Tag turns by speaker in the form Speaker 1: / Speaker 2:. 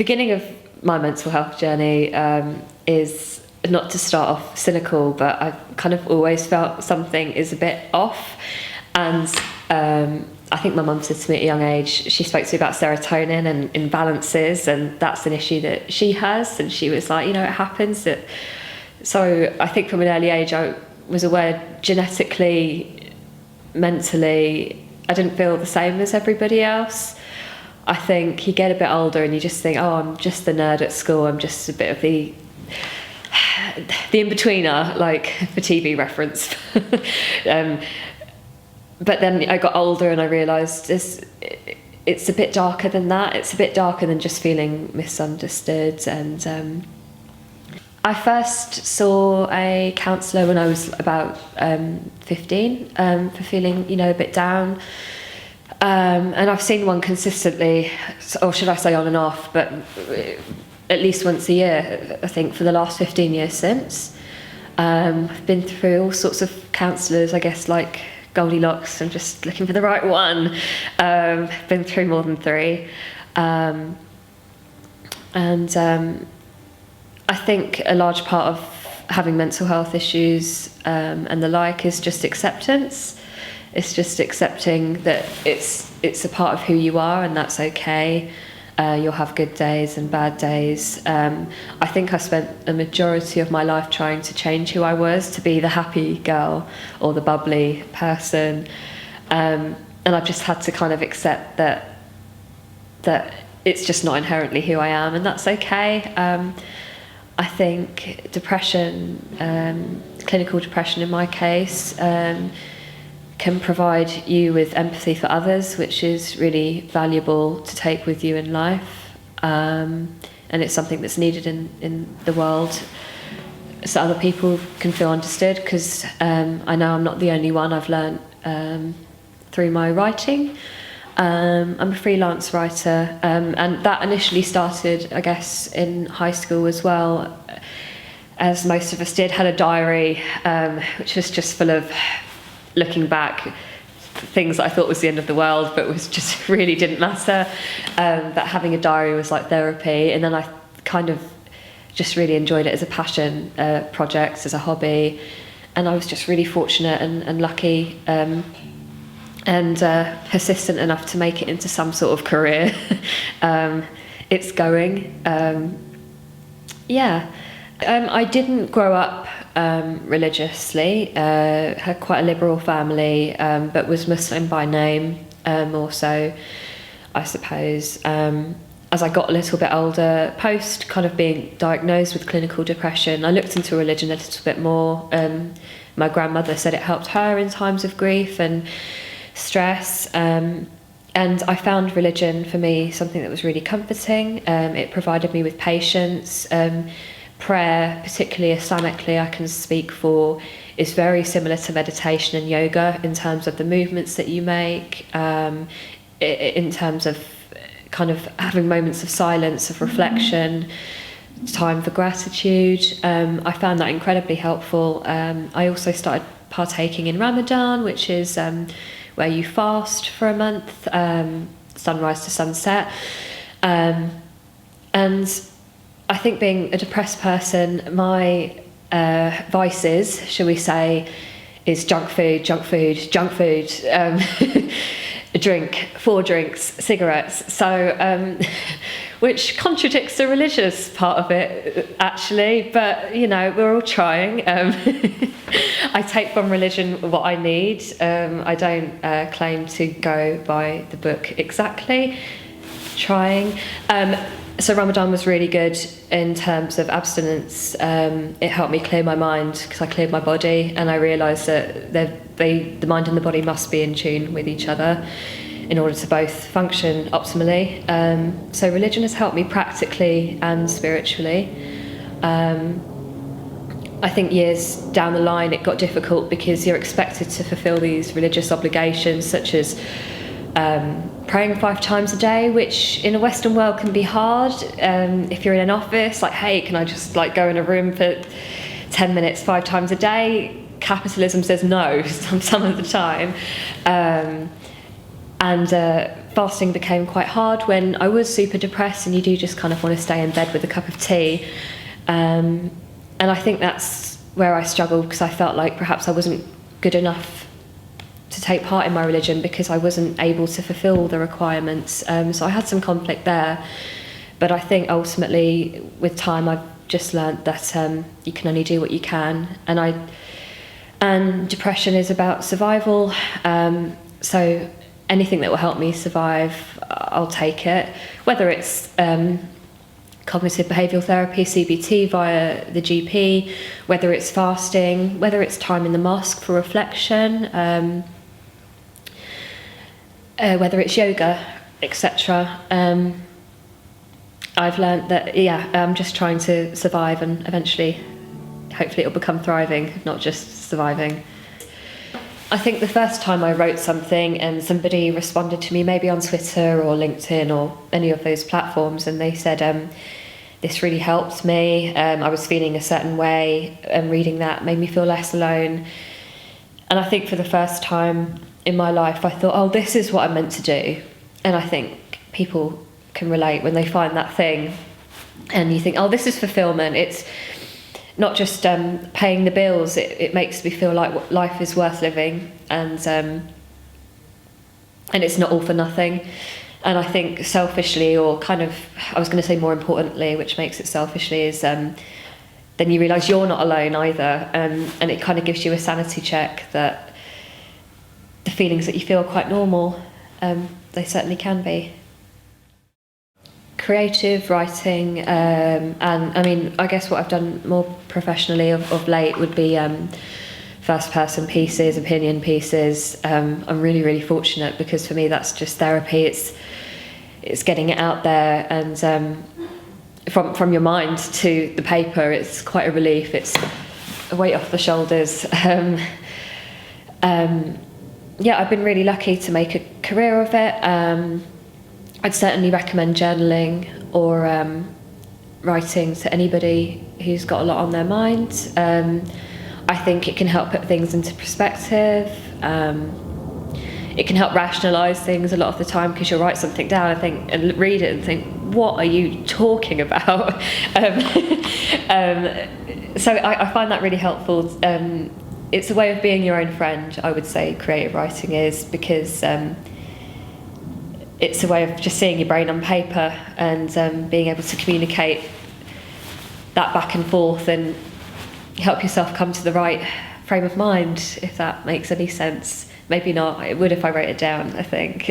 Speaker 1: beginning of my mental health journey is, not to start off cynical, but I kind of always felt something is a bit off. And I think my mum said to me at a young age, she spoke to me about serotonin and imbalances, and that's an issue that she has. And she was like, it happens. So I think from an early age, I was aware genetically, mentally, I didn't feel the same as everybody else. I think you get a bit older and you just think, oh, I'm just the nerd at school. I'm just a bit of the in-betweener, like for TV reference. But then I got older and I realised it's a bit darker than that. It's a bit darker than just feeling misunderstood. And I first saw a counsellor when I was about 15 for feeling, a bit down. And I've seen one consistently, or should I say on and off, but at least once a year, I think, for the last 15 years since. I've been through all sorts of counsellors, I guess, like Goldilocks. I'm just looking for the right one. Been through more than 3. And I think a large part of having mental health issues and the like is just acceptance. It's just accepting that it's a part of who you are, and that's okay. You'll have good days and bad days. I think I spent a majority of my life trying to change who I was, to be the happy girl or the bubbly person. And I've just had to kind of accept that it's just not inherently who I am, and that's okay. I think depression, clinical depression in my case, can provide you with empathy for others, which is really valuable to take with you in life. And it's something that's needed in the world so other people can feel understood, because I know I'm not the only one. I've learnt through my writing. I'm a freelance writer, and that initially started, I guess, in high school as well, as most of us did. Had a diary, which was just full of, looking back, things that I thought was the end of the world, but was just really didn't matter. That having a diary was like therapy, and then I kind of just really enjoyed it as a passion project, as a hobby, and I was just really fortunate and lucky and persistent enough to make it into some sort of career. It's going. I didn't grow up religiously. Had quite a liberal family, but was Muslim by name also, I suppose. As I got a little bit older, post kind of being diagnosed with clinical depression, I looked into religion a little bit more. My grandmother said it helped her in times of grief and stress, and I found religion for me something that was really comforting. It provided me with patience. Prayer, particularly Islamically, I can speak for, is very similar to meditation and yoga in terms of the movements that you make, in terms of kind of having moments of silence, of reflection, time for gratitude. I found that incredibly helpful. I also started partaking in Ramadan, which is where you fast for a month, sunrise to sunset. And I think being a depressed person, my vices, shall we say, is junk food, drink, 4 drinks, cigarettes. So, which contradicts the religious part of it, actually. But, we're all trying. I take from religion what I need. I don't claim to go by the book exactly. Trying. So Ramadan was really good in terms of abstinence. It helped me clear my mind, because I cleared my body, and I realised that the mind and the body must be in tune with each other in order to both function optimally. So religion has helped me practically and spiritually. I think years down the line it got difficult, because you're expected to fulfil these religious obligations, such as praying 5 times a day, which in a Western world can be hard. If you're in an office, like, hey, can I just go in a room for 10 minutes 5 times a day? Capitalism says no some of the time. And fasting became quite hard when I was super depressed, and you do just kind of want to stay in bed with a cup of tea. And I think that's where I struggled, because I felt like perhaps I wasn't good enough to take part in my religion because I wasn't able to fulfill all the requirements. So I had some conflict there. But I think ultimately, with time, I've just learnt that you can only do what you can. And depression is about survival. So anything that will help me survive, I'll take it. Whether it's cognitive behavioural therapy, CBT via the GP, whether it's fasting, whether it's time in the mosque for reflection, whether it's yoga, etc. I've learnt that, I'm just trying to survive, and eventually, hopefully it'll become thriving, not just surviving. I think the first time I wrote something and somebody responded to me, maybe on Twitter or LinkedIn or any of those platforms, and they said, this really helped me, I was feeling a certain way, and reading that made me feel less alone. And I think for the first time in my life, I thought, oh, this is what I'm meant to do. And I think people can relate when they find that thing, and you think, oh, this is fulfillment. It's not just paying the bills. It makes me feel like life is worth living, and it's not all for nothing. And I think selfishly, or kind of, I was going to say more importantly, which makes it selfishly, is then you realise you're not alone either, and it kind of gives you a sanity check that the feelings that you feel are quite normal. They certainly can be. Creative writing, and I mean, I guess what I've done more professionally of late would be first person pieces, opinion pieces. I'm really, really fortunate, because for me that's just therapy. It's getting it out there, and from your mind to the paper, it's quite a relief. It's a weight off the shoulders. I've been really lucky to make a career of it. I'd certainly recommend journaling or writing to anybody who's got a lot on their mind. I think it can help put things into perspective. It can help rationalise things a lot of the time, because you'll write something down, and read it and think, what are you talking about? So I find that really helpful. It's a way of being your own friend, I would say, creative writing is, because it's a way of just seeing your brain on paper and being able to communicate that back and forth and help yourself come to the right frame of mind, if that makes any sense. Maybe not. It would if I wrote it down, I think.